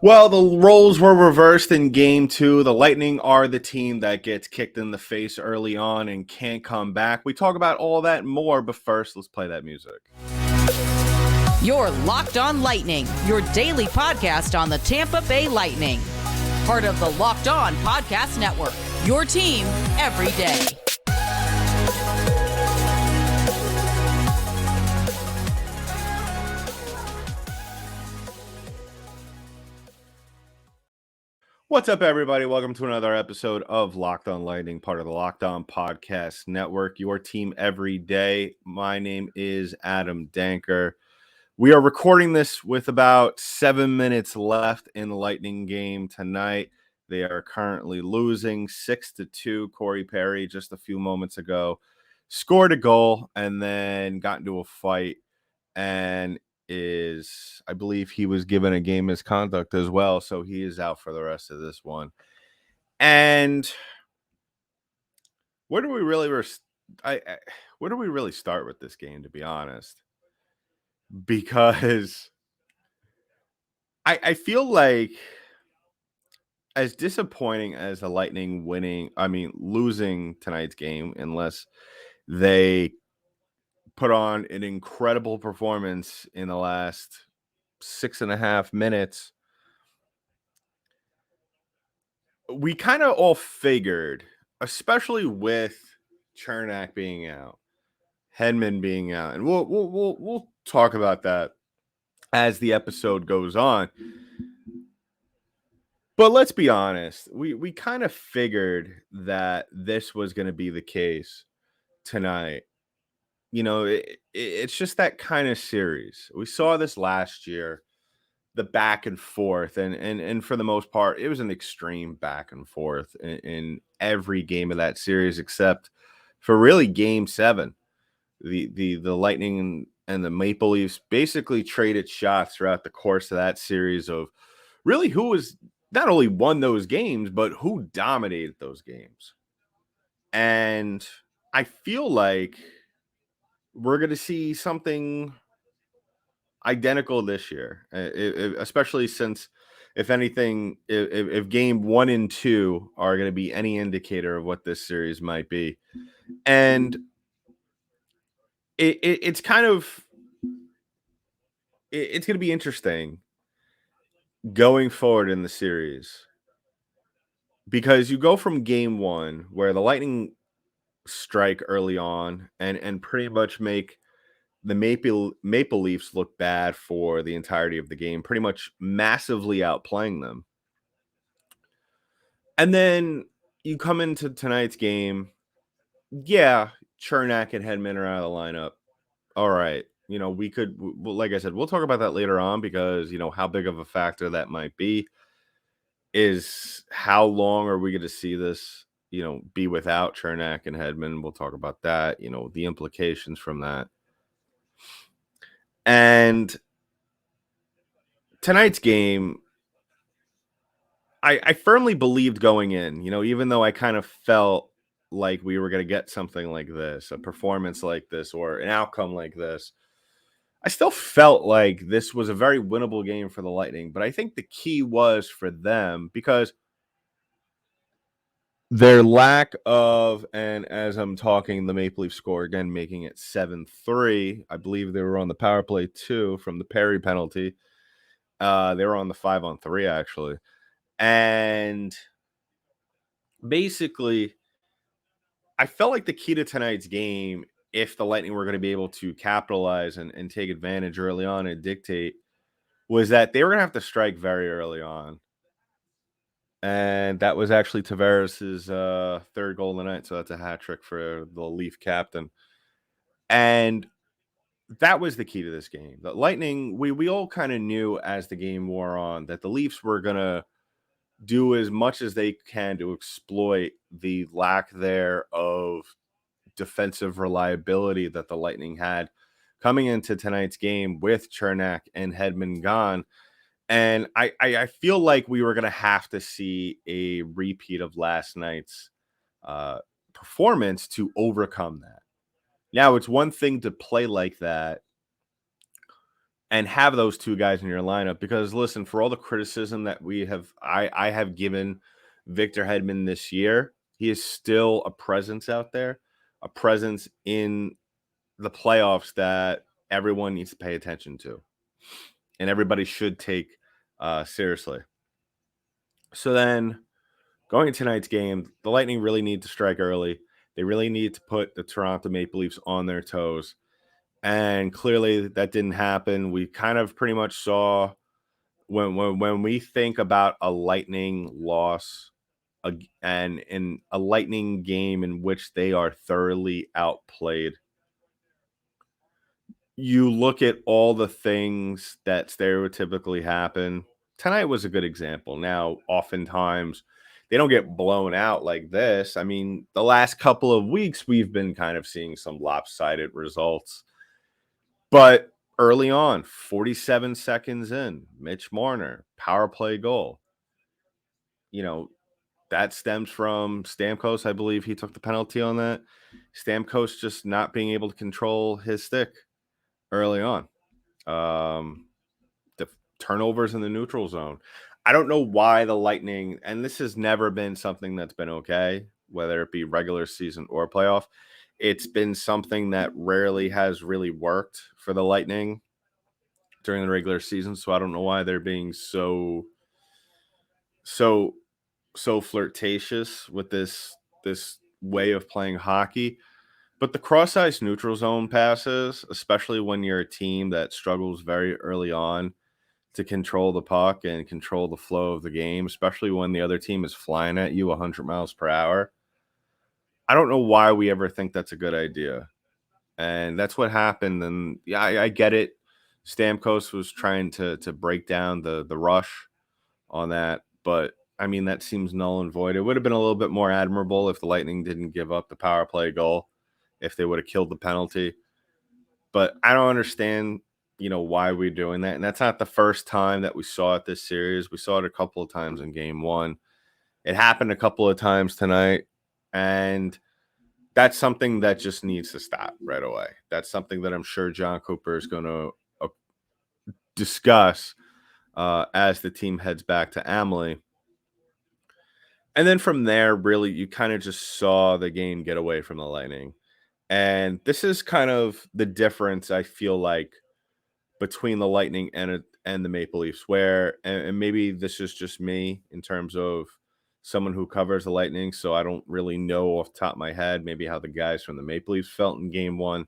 Well, the roles were reversed in game two. The Lightning are the team that gets kicked in the face early on and can't come back. We talk about all that and more, but first, let's play that music. You're Locked On Lightning, your daily podcast on the Tampa Bay Lightning. Part of the Locked On Podcast Network, your team every day. What's up, everybody? Welcome to another episode of Locked On Lightning, part of the Locked On Podcast Network, your team every day. My name is Adam Danker. We are recording this with about 7 minutes left in the Lightning game tonight. They are currently losing 6-2. Corey Perry, just a few moments ago, scored a goal and then got into a fight and I believe he was given a game misconduct as well, so he is out for the rest of this one. And where do we really start with this game, to be honest? Because I feel like, as disappointing as the Lightning losing tonight's game, unless they put on an incredible performance in the last 6.5 minutes, we kind of all figured, especially with Cernak being out, Hedman being out, and we'll talk about that as the episode goes on. But let's be honest, we kind of figured that this was going to be the case tonight. You know, it's just that kind of series. We saw this last year, the back and forth, and for the most part, it was an extreme back and forth in every game of that series, except for really Game 7. The Lightning and the Maple Leafs basically traded shots throughout the course of that series of really who was not only won those games, but who dominated those games. And I feel like we're going to see something identical this year, especially since, if anything, if game 1 and 2 are going to be any indicator of what this series might be. And it's going to be interesting going forward in the series, because you go from game 1 where the Lightning strike early on and pretty much make the Maple Leafs look bad for the entirety of the game, pretty much massively outplaying them. And then you come into tonight's game. Yeah, Cernak and Hedman are out of the lineup. All right. You know, like I said, we'll talk about that later on, because, how big of a factor that might be is how long are we going to see this, be without Cernak and Hedman. We'll talk about that, the implications from that. And tonight's game, I firmly believed going in, even though I kind of felt like we were going to get something like this, a performance like this, or an outcome like this. I still felt like this was a very winnable game for the Lightning, but I think the key was for them, because their lack of, and as I'm talking, the Maple Leaf score again, making it 7-3. I believe they were on the power play too from the Perry penalty. They were on the 5-on-3 actually. And basically, I felt like the key to tonight's game, if the Lightning were going to be able to capitalize and take advantage early on and dictate, was that they were going to have to strike very early on. And that was actually Tavares' third goal of the night. So that's a hat trick for the Leaf captain. And that was the key to this game. The Lightning, we all kind of knew as the game wore on that the Leafs were going to do as much as they can to exploit the lack there of defensive reliability that the Lightning had coming into tonight's game with Cernak and Hedman gone. And I feel like we were going to have to see a repeat of last night's performance to overcome that. Now, it's one thing to play like that and have those two guys in your lineup. Because listen, for all the criticism that I have given Victor Hedman this year, he is still a presence out there, a presence in the playoffs that everyone needs to pay attention to, and everybody should take seriously. So then, going into tonight's game, the Lightning really need to strike early. They really need to put the Toronto Maple Leafs on their toes. And clearly that didn't happen. We kind of pretty much saw when we think about a Lightning loss and in a Lightning game in which they are thoroughly outplayed, you look at all the things that stereotypically happen. Tonight was a good example. Now, oftentimes they don't get blown out like this. I mean, the last couple of weeks we've been kind of seeing some lopsided results. But early on, 47 seconds in, Mitch Marner, power play goal. You know, that stems from Stamkos. I believe he took the penalty on that. Stamkos just not being able to control his stick early on. The turnovers in the neutral zone. I don't know why the Lightning, and this has never been something that's been okay, whether it be regular season or playoff. It's been something that rarely has really worked for the Lightning during the regular season. So I don't know why they're being so flirtatious with this way of playing hockey. But the cross-ice neutral zone passes, especially when you're a team that struggles very early on to control the puck and control the flow of the game, especially when the other team is flying at you 100 miles per hour. I don't know why we ever think that's a good idea. And that's what happened. And yeah, I get it. Stamkos was trying to break down the rush on that. But I mean, that seems null and void. It would have been a little bit more admirable if the Lightning didn't give up the power play goal, if they would have killed the penalty. But I don't understand, why we're doing that. And that's not the first time that we saw it this series. We saw it a couple of times in game one. It happened a couple of times tonight. And that's something that just needs to stop right away. That's something that I'm sure John Cooper is going to discuss as the team heads back to Amalie. And then from there, really, you kind of just saw the game get away from the Lightning. And this is kind of the difference, I feel like, between the Lightning and the Maple Leafs, where, and maybe this is just me in terms of someone who covers the Lightning, so I don't really know off the top of my head maybe how the guys from the Maple Leafs felt in game one.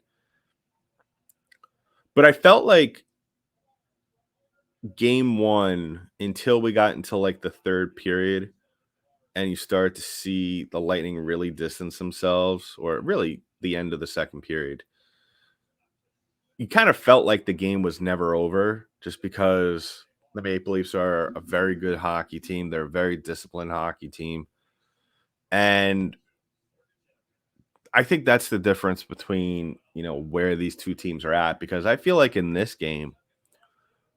But I felt like game one, until we got into like the third period, and you start to see the Lightning really distance themselves, or really the end of the second period, you kind of felt like the game was never over, just because the Maple Leafs are a very good hockey team. They're a very disciplined hockey team. And I think that's the difference between, where these two teams are at, because I feel like in this game,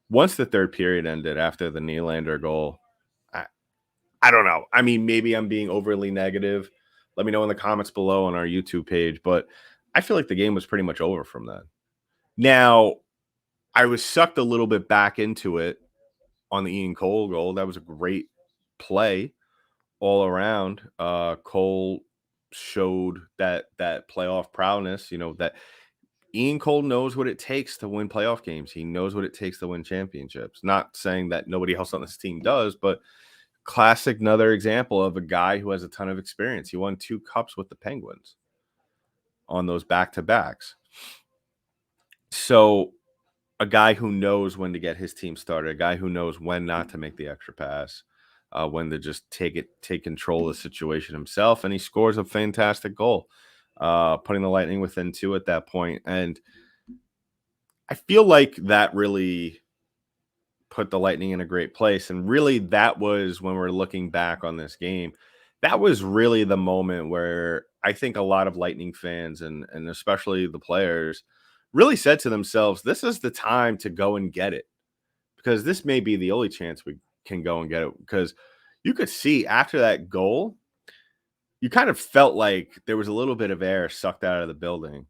once the third period ended after the Nylander goal, I don't know. I mean, maybe I'm being overly negative. Let me know in the comments below on our YouTube page, but I feel like the game was pretty much over from then. Now, I was sucked a little bit back into it on the Ian Cole goal. That was a great play all around. Cole showed that playoff prowess, that Ian Cole knows what it takes to win playoff games. He knows what it takes to win championships. Not saying that nobody else on this team does, but classic, another example of a guy who has a ton of experience. He won 2 cups with the Penguins on those back-to-backs. So a guy who knows when to get his team started, a guy who knows when not to make the extra pass, when to just take control of the situation himself, and he scores a fantastic goal, putting the Lightning within 2 at that point. And I feel like that really put the Lightning in a great place. And really, that was, when we're looking back on this game, that was really the moment where I think a lot of Lightning fans and especially the players really said to themselves, this is the time to go and get it, because this may be the only chance we can go and get it. Because you could see after that goal, you kind of felt like there was a little bit of air sucked out of the building.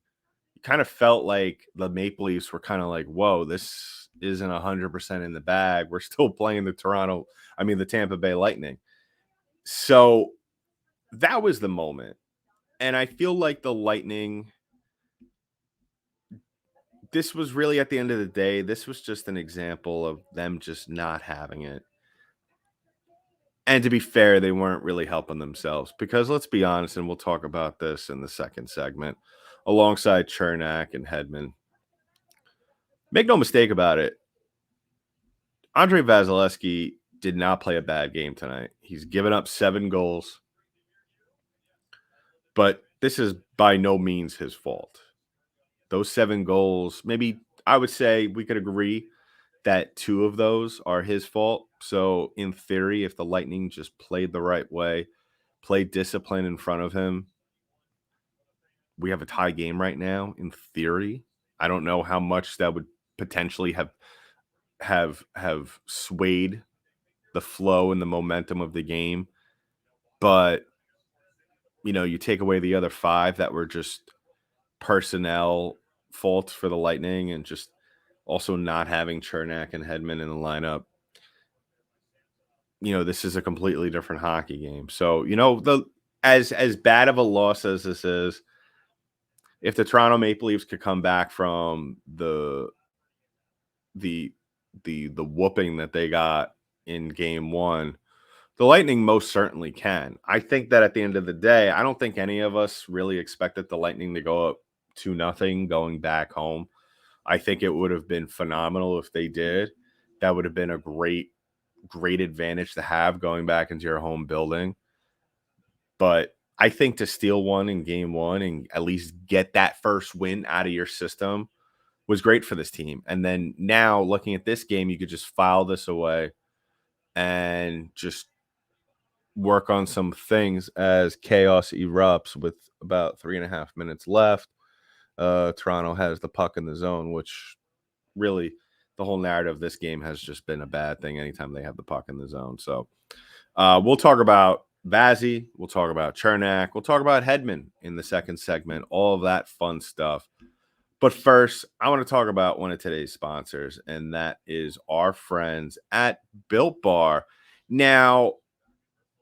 You kind of felt like the Maple Leafs were kind of like, whoa, this isn't 100% in the bag. We're still playing the Tampa Bay Lightning. So that was the moment. And I feel like the Lightning, this was really, at the end of the day, this was just an example of them just not having it. And to be fair, they weren't really helping themselves because, let's be honest, and we'll talk about this in the second segment, alongside Cernak and Hedman. Make no mistake about it, Andrei Vasilevsky did not play a bad game tonight. He's given up 7 goals, but this is by no means his fault. Those 7 goals, maybe I would say we could agree that 2 of those are his fault. So in theory, if the Lightning just played the right way, played discipline in front of him, we have a tie game right now. In theory, I don't know how much that would potentially have swayed the flow and the momentum of the game, but you take away the other 5 that were just personnel faults for the Lightning, and just also not having Cernak and Hedman in the lineup. This is a completely different hockey game. So, as bad of a loss as this is, if the Toronto Maple Leafs could come back from the whooping that they got in game 1, the Lightning most certainly can. I think that at the end of the day, I don't think any of us really expected the Lightning to go up 2-0 going back home. I think it would have been phenomenal if they did. That would have been a great advantage to have going back into your home building. But I think to steal one in game 1 and at least get that first win out of your system was great for this team. And then now looking at this game, you could just file this away and just work on some things as chaos erupts with about 3.5 minutes left. Toronto has the puck in the zone, which really the whole narrative of this game has just been a bad thing anytime they have the puck in the zone. So we'll talk about Vazzy, we'll talk about Cernak, we'll talk about Hedman in the second segment, all of that fun stuff. But first, I want to talk about one of today's sponsors, and that is our friends at Built Bar. Now,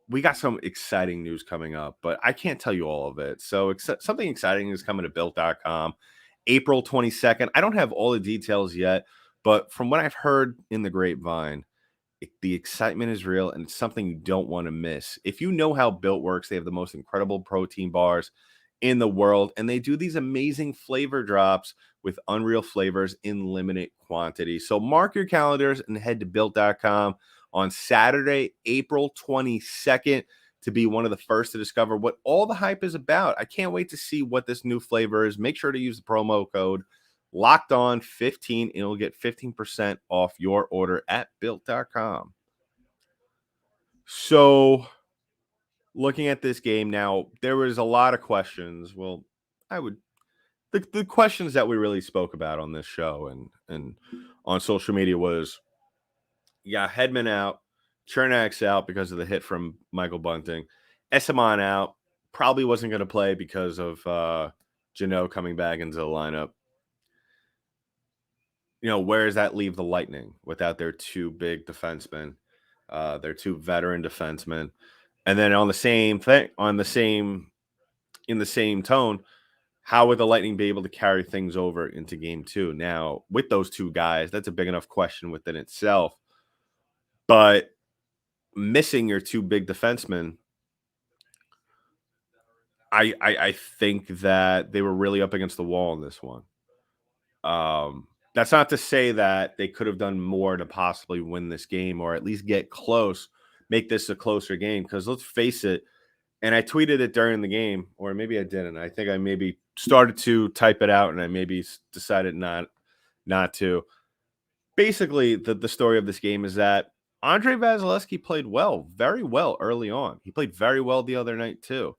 we got some exciting news coming up, but I can't tell you all of it. So something exciting is coming to Built.com April 22nd. I don't have all the details yet, but from what I've heard in the grapevine, the excitement is real, and it's something you don't want to miss. If you know how Built works, they have the most incredible protein bars in the world, and they do these amazing flavor drops with unreal flavors in limited quantity. So mark your calendars and head to Built.com on Saturday, April 22nd, to be one of the first to discover what all the hype is about. I can't wait to see what this new flavor is. Make sure to use the promo code LOCKEDON15, and you'll get 15% off your order at Built.com. So, looking at this game now, there was a lot of questions. Well, the questions that we really spoke about on this show and on social media was, Hedman out, Cernak's out because of the hit from Michael Bunting, Esamon out, probably wasn't going to play because of Jeannot coming back into the lineup. Where does that leave the Lightning without their 2 big defensemen, their 2 veteran defensemen? And then on the same thing, in the same tone, how would the Lightning be able to carry things over into game 2? Now, with those 2 guys, that's a big enough question within itself. But missing your 2 big defensemen, I think that they were really up against the wall in this one. That's not to say that they could have done more to possibly win this game or at least get close, make this a closer game. Because let's face it, and I tweeted it during the game, or maybe I didn't. I think I maybe started to type it out and I maybe decided not to. Basically, the story of this game is that Andrei Vasilevsky played very well early on. He played very well the other night too.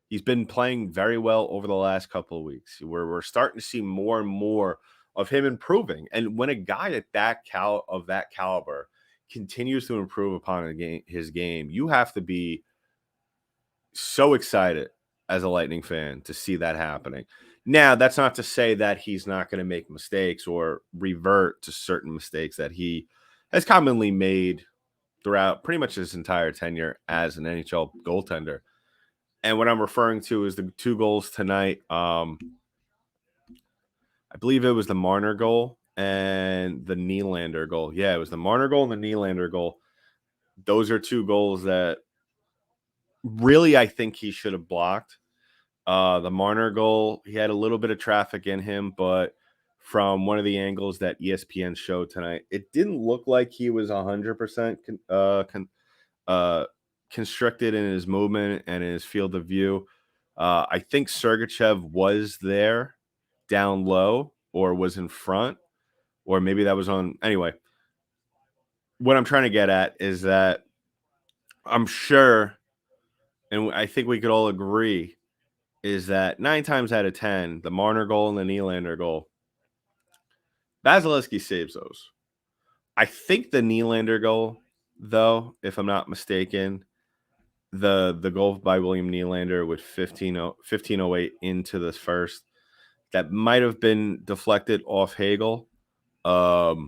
He's been playing very well over the last couple of weeks. We're starting to see more and more of him improving. And when a guy at that caliber continues to improve upon his game, you have to be so excited as a Lightning fan to see that happening. Now, that's not to say that he's not going to make mistakes or revert to certain mistakes that he has commonly made throughout pretty much his entire tenure as an NHL goaltender. And what I'm referring to is the 2 goals tonight. I believe it was the Marner goal and the Nylander goal. Yeah, it was the Marner goal and the Nylander goal. Those are 2 goals that really I think he should have blocked. The Marner goal, he had a little bit of traffic in him, but from one of the angles that ESPN showed tonight, it didn't look like he was 100% constricted in his movement and in his field of view. I think Sergachev was there down low or was in front, or maybe that was on. Anyway, what I'm trying to get at is that I'm sure, and I think we could all agree, is that 9 times out of 10, the Marner goal and the Nylander goal, Vasilevsky saves those. I think the Nylander goal, though, if I'm not mistaken, the goal by William Nylander with 15:08 into the first, that might have been deflected off Hagel. But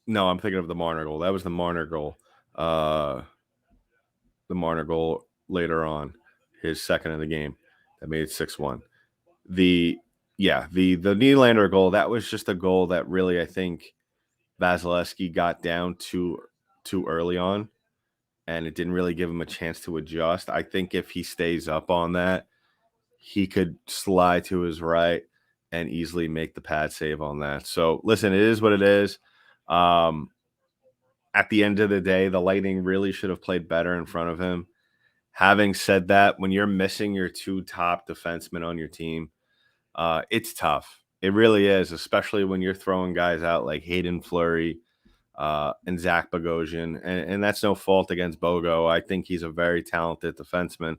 no, I'm thinking of the Marner goal. That was the Marner goal. The Marner goal later on, his second of the game, that made it 6-1. The Nylander goal, that was just a goal that really I think Vasilevsky got down too early on, and it didn't really give him a chance to adjust. I think if he stays up on that, he could slide to his right and easily make the pad save on that. So listen, it is what it is. At the end of the day, the Lightning really should have played better in front of him. Having said that, when you're missing your 2 top defensemen on your team, it's tough. It really is, especially when you're throwing guys out like Hayden Fleury and Zach Bogosian. And that's no fault against Bogo. I think he's a very talented defenseman.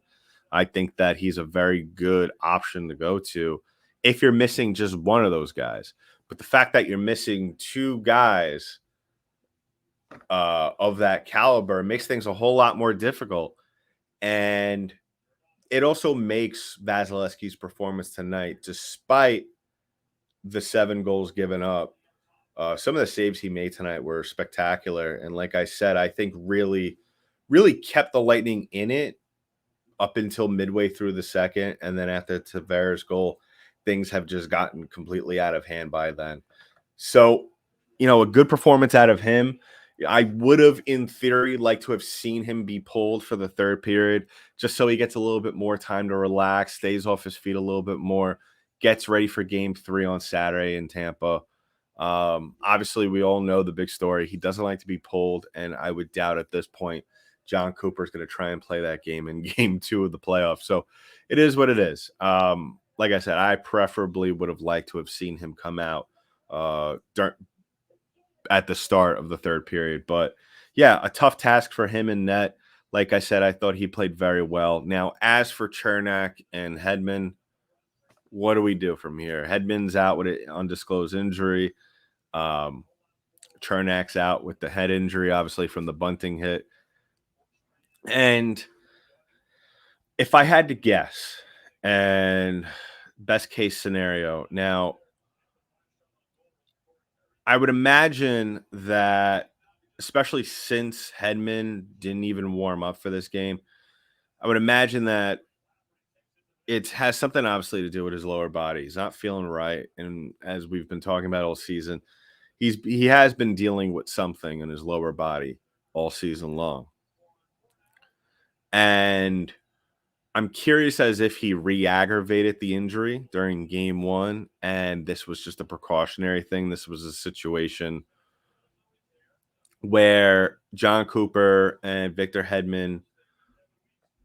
I think that he's a very good option to go to if you're missing just one of those guys. But the fact that you're missing 2 guys of that caliber makes things a whole lot more difficult. And it also makes Vasilevsky's performance tonight, despite the 7 goals given up, some of the saves he made tonight were spectacular. And like I said, I think really, really kept the Lightning in it up until midway through the second. And then after Tavares' goal, things have just gotten completely out of hand by then. So, a good performance out of him. I would have, in theory, liked to have seen him be pulled for the third period, just so he gets a little bit more time to relax, stays off his feet a little bit more, gets ready for Game 3 on Saturday in Tampa. Obviously, we all know the big story. He doesn't like to be pulled, and I would doubt at this point John Cooper is going to try and play that game in Game 2 of the playoffs. So it is what it is. Like I said, I preferably would have liked to have seen him come out at the start of the third period. But yeah, a tough task for him in net. Like I said, I thought he played very well. Now, as for Cernak and Hedman, what do we do from here? Hedman's out with an undisclosed injury. Cernak's out with the head injury, obviously from the bunting hit. And if I had to guess, and best case scenario, now I would imagine that, especially since Hedman didn't even warm up for this game, I would imagine that it has something obviously to do with his lower body. He's not feeling right. And as we've been talking about all season, he has been dealing with something in his lower body all season long. And I'm curious as if he re-aggravated the injury during Game 1, and this was just a precautionary thing. This was a situation where John Cooper and Victor Hedman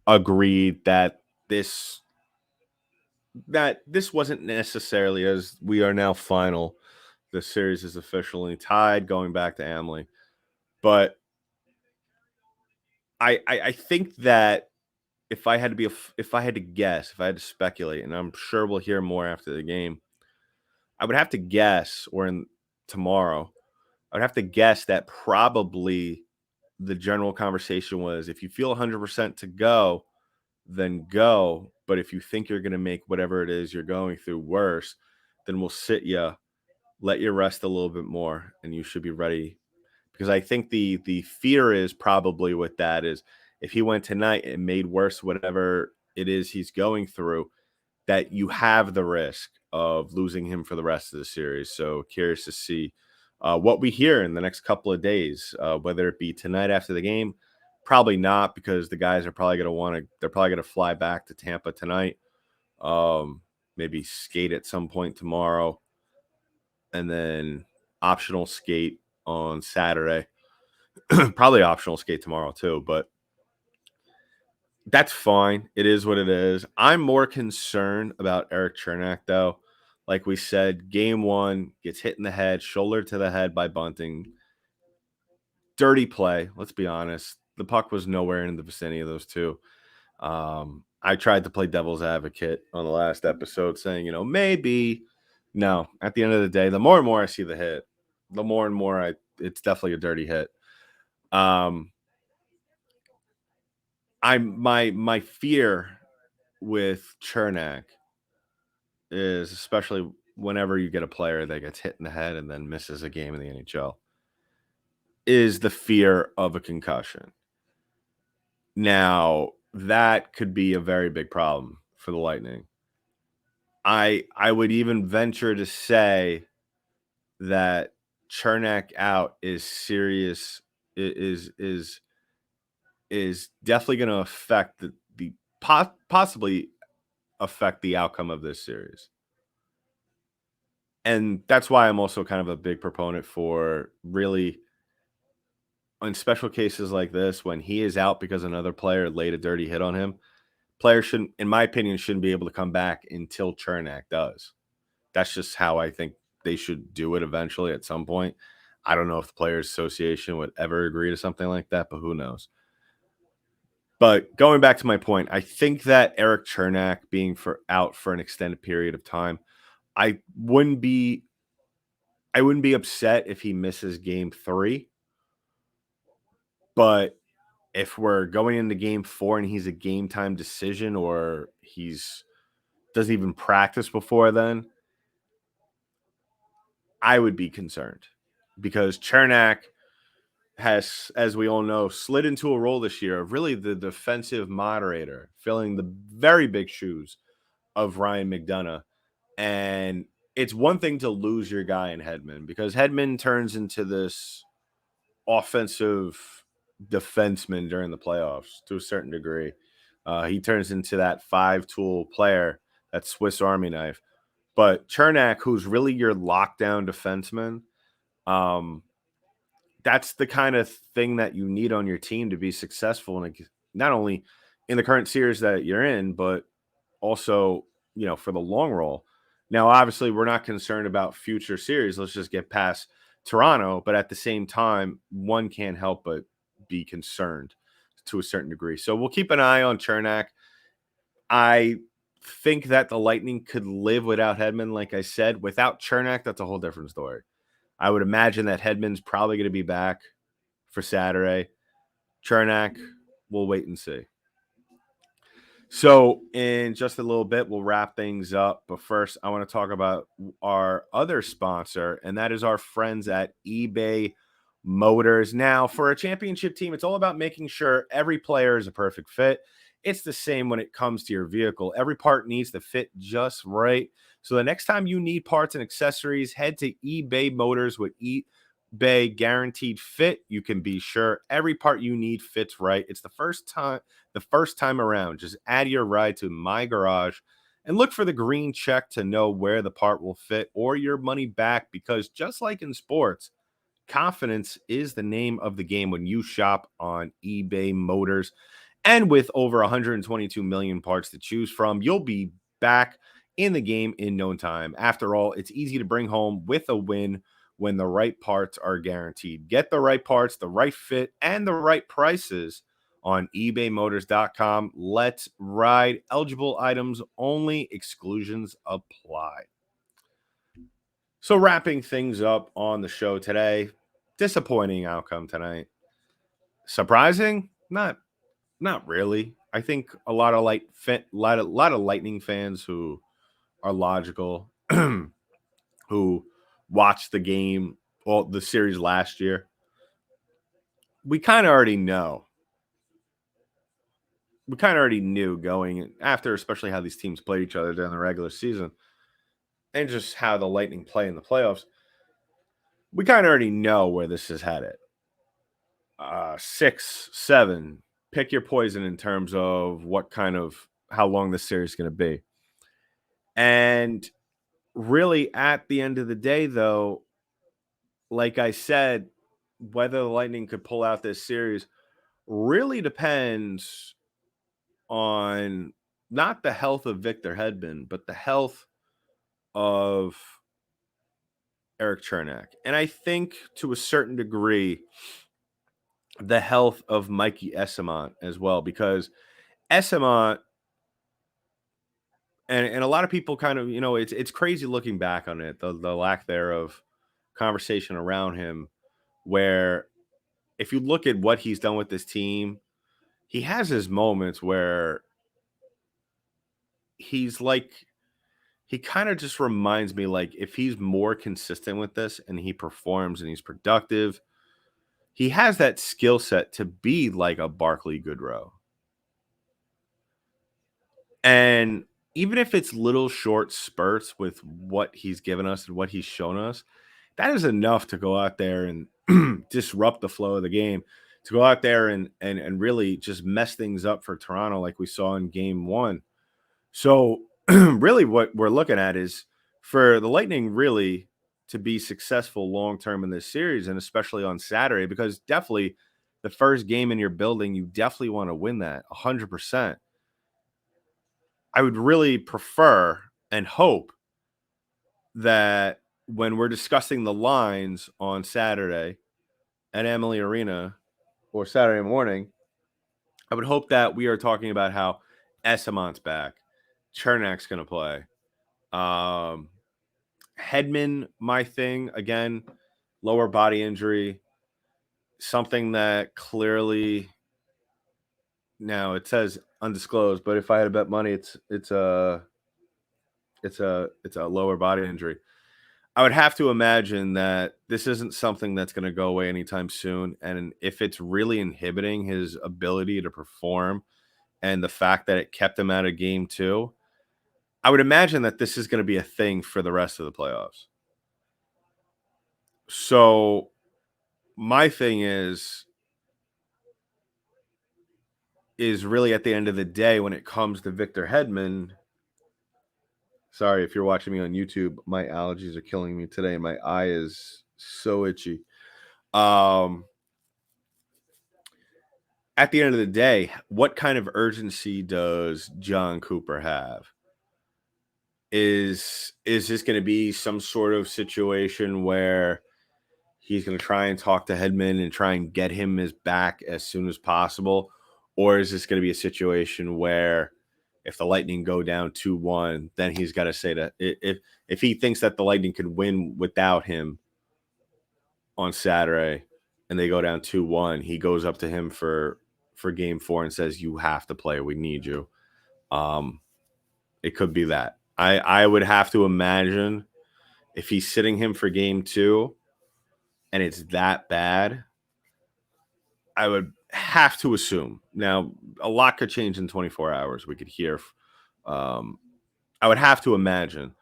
agreed that this wasn't necessarily, as we are now final. The series is officially tied, going back to Amalie. But I think that if I had to guess, if I had to speculate, and I'm sure we'll hear more after the game, I would have to guess, or tomorrow, I would have to guess that probably the general conversation was, if you feel 100% to go, then go. But if you think you're going to make whatever it is you're going through worse, then we'll sit you, let you rest a little bit more, and you should be ready. Because I think the fear is probably with that is, if he went tonight and made worse whatever it is he's going through, that you have the risk of losing him for the rest of the series. So curious to see what we hear in the next couple of days, whether it be tonight after the game. Probably not, because the guys are probably going to they're probably going to fly back to Tampa tonight. Maybe skate at some point tomorrow, and then optional skate on Saturday. Probably optional skate tomorrow too, but that's fine. It is what it is. I'm more concerned about Erik Cernak, though. Like we said, game one, gets hit in the head, shoulder to the head by Bunting. Dirty play, let's be honest. The puck was nowhere in the vicinity of those two. I tried to play devil's advocate on the last episode, saying, maybe. No, at the end of the day, the more and more I see the hit, the more and more it's definitely a dirty hit. My fear with Cernak is, especially whenever you get a player that gets hit in the head and then misses a game in the NHL, is the fear of a concussion. Now, that could be a very big problem for the Lightning. I would even venture to say that Cernak out is serious, is definitely going to affect the possibly affect the outcome of this series. And that's why I'm also kind of a big proponent for, really, in special cases like this, when he is out because another player laid a dirty hit on him, players shouldn't, in my opinion, shouldn't be able to come back until Cernak does. That's just how I think they should do it eventually at some point. I don't know if the Players Association would ever agree to something like that, but who knows? But going back to my point, I think that Erik Cernak being out for an extended period of time, I wouldn't be upset if he misses game 3. But if we're going into game 4 and he's a game time decision, or he's doesn't even practice before then, I would be concerned, because Cernak has, as we all know, slid into a role this year of really the defensive moderator, filling the very big shoes of Ryan McDonough. And it's one thing to lose your guy in Hedman, because Hedman turns into this offensive defenseman during the playoffs to a certain degree. He turns into that 5-tool player, that Swiss Army knife. But Cernak, who's really your lockdown defenseman, that's the kind of thing that you need on your team to be successful, and not only in the current series that you're in, but also, for the long roll. Now, obviously, we're not concerned about future series. Let's just get past Toronto. But at the same time, one can't help but be concerned to a certain degree. So we'll keep an eye on Cernak. I think that the Lightning could live without Hedman. Like I said, without Cernak, that's a whole different story. I would imagine that Hedman's probably going to be back for Saturday. Cernak, we'll wait and see. So in just a little bit, we'll wrap things up. But first, I want to talk about our other sponsor, and that is our friends at eBay Motors. Now, for a championship team, it's all about making sure every player is a perfect fit. It's the same when it comes to your vehicle. Every part needs to fit just right. So the next time you need parts and accessories, head to eBay Motors with eBay Guaranteed Fit. You can be sure every part you need fits right. It's the first time around. Just add your ride to My Garage and look for the green check to know where the part will fit, or your money back, because just like in sports, confidence is the name of the game when you shop on eBay Motors. And with over 122 million parts to choose from, you'll be back in the game in no time. After all, it's easy to bring home with a win when the right parts are guaranteed. Get the right parts, the right fit, and the right prices on ebaymotors.com. Let's ride. Eligible items only. Exclusions apply. So wrapping things up on the show today, disappointing outcome tonight. Surprising? Not really. I think a lot of lot of Lightning fans who are logical, who watched the game, well, the series last year, we kind of already know. We kind of already knew going after, especially how these teams played each other during the regular season, and just how the Lightning play in the playoffs. We kind of already know where this is headed. 6, 7. Pick your poison in terms of how long this series is going to be. And really, at the end of the day, though, like I said, whether the Lightning could pull out this series really depends on not the health of Victor Hedman, but the health of Erik Cernak. And I think to a certain degree, the health of Mikey Eyssimont as well, because Eyssimont, and a lot of people kind of, it's crazy looking back on it, the lack thereof conversation around him, where if you look at what he's done with this team, he has his moments where he's like, he kind of just reminds me, like, if he's more consistent with this and he performs and he's productive, he has that skill set to be like a Barclay Goodrow. And even if it's little short spurts with what he's given us and what he's shown us, that is enough to go out there and disrupt the flow of the game, to go out there and really just mess things up for Toronto like we saw in game 1. So really what we're looking at is for the Lightning really to be successful long-term in this series, and especially on Saturday, because definitely the first game in your building, you definitely want to win that 100%. I would really prefer and hope that when we're discussing the lines on Saturday at Amalie Arena or Saturday morning, I would hope that we are talking about how Eysimont's back, Chernak's going to play. Hedman, my thing, again, lower body injury, something that clearly, now it says undisclosed, but if I had to bet money, it's a lower body injury. I would have to imagine that this isn't something that's going to go away anytime soon. And if it's really inhibiting his ability to perform and the fact that it kept him out of game 2, I would imagine that this is going to be a thing for the rest of the playoffs. So my thing is really at the end of the day, when it comes to Victor Hedman, sorry if you're watching me on YouTube, my allergies are killing me today. My eye is so itchy. At the end of the day, what kind of urgency does John Cooper have? Is this going to be some sort of situation where he's going to try and talk to Hedman and try and get him his back as soon as possible? Or is this going to be a situation where if the Lightning go down 2-1, then he's got to say that if he thinks that the Lightning could win without him on Saturday and they go down 2-1, he goes up to him for game 4 and says, you have to play. We need you. It could be that. I would have to imagine if he's sitting him for game 2 and it's that bad, I would have to assume. Now, a lot could change in 24 hours. We could hear. I would have to imagine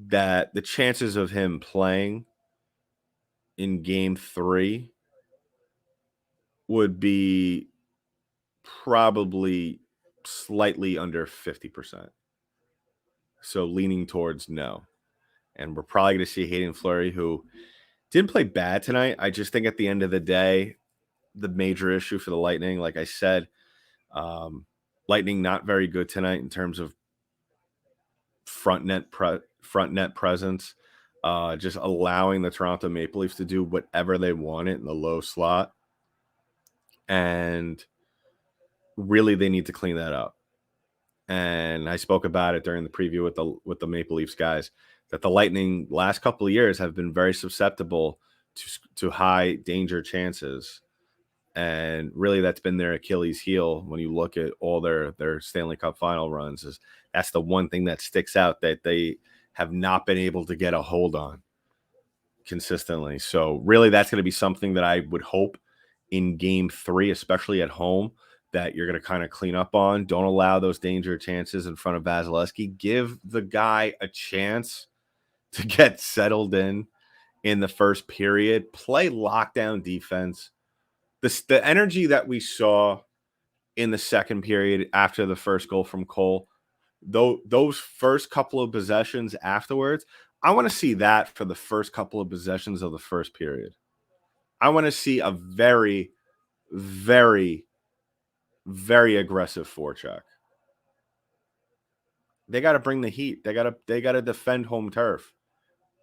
that the chances of him playing in game 3 would be probably slightly under 50%. So leaning towards no. And we're probably going to see Hayden Fleury, who didn't play bad tonight. I just think at the end of the day, the major issue for the Lightning, like I said, Lightning not very good tonight in terms of front net presence, just allowing the Toronto Maple Leafs to do whatever they wanted in the low slot. And really, they need to clean that up. And I spoke about it during the preview with the Maple Leafs guys, that the Lightning last couple of years have been very susceptible to high danger chances And really, that's been their Achilles heel when you look at all their Stanley Cup final runs. Is that's the one thing that sticks out that they have not been able to get a hold on consistently. So really, that's going to be something that I would hope in Game 3, especially at home, that you're going to kind of clean up on. Don't allow those danger chances in front of Vasilevsky. Give the guy a chance to get settled in the first period. Play lockdown defense. The energy that we saw in the second period after the first goal from Cole, though those first couple of possessions afterwards, I want to see that for the first couple of possessions of the first period. I want to see a very, very, very aggressive forecheck. They got to bring the heat. They got to defend home turf.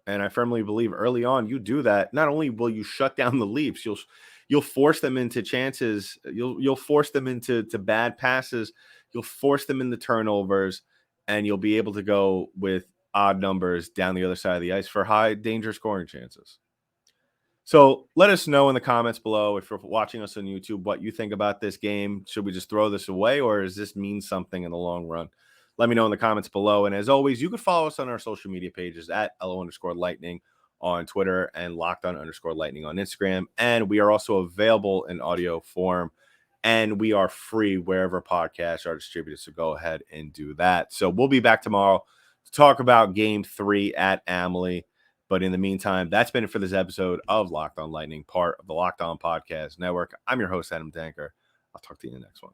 And I firmly believe early on you do that. Not only will you shut down the Leafs, you'll force them into chances. You'll force them into bad passes. You'll force them into turnovers, and you'll be able to go with odd numbers down the other side of the ice for high danger scoring chances. So let us know in the comments below, if you're watching us on YouTube, what you think about this game. Should we just throw this away, or does this mean something in the long run? Let me know in the comments below. And as always, you can follow us on our social media pages at LO_lightning on Twitter and LockedOn_lightning on Instagram. And we are also available in audio form, and we are free wherever podcasts are distributed. So go ahead and do that. So we'll be back tomorrow to talk about Game 3 at Amalie. But in the meantime, that's been it for this episode of Locked On Lightning, part of the Locked On Podcast Network. I'm your host, Adam Danker. I'll talk to you in the next one.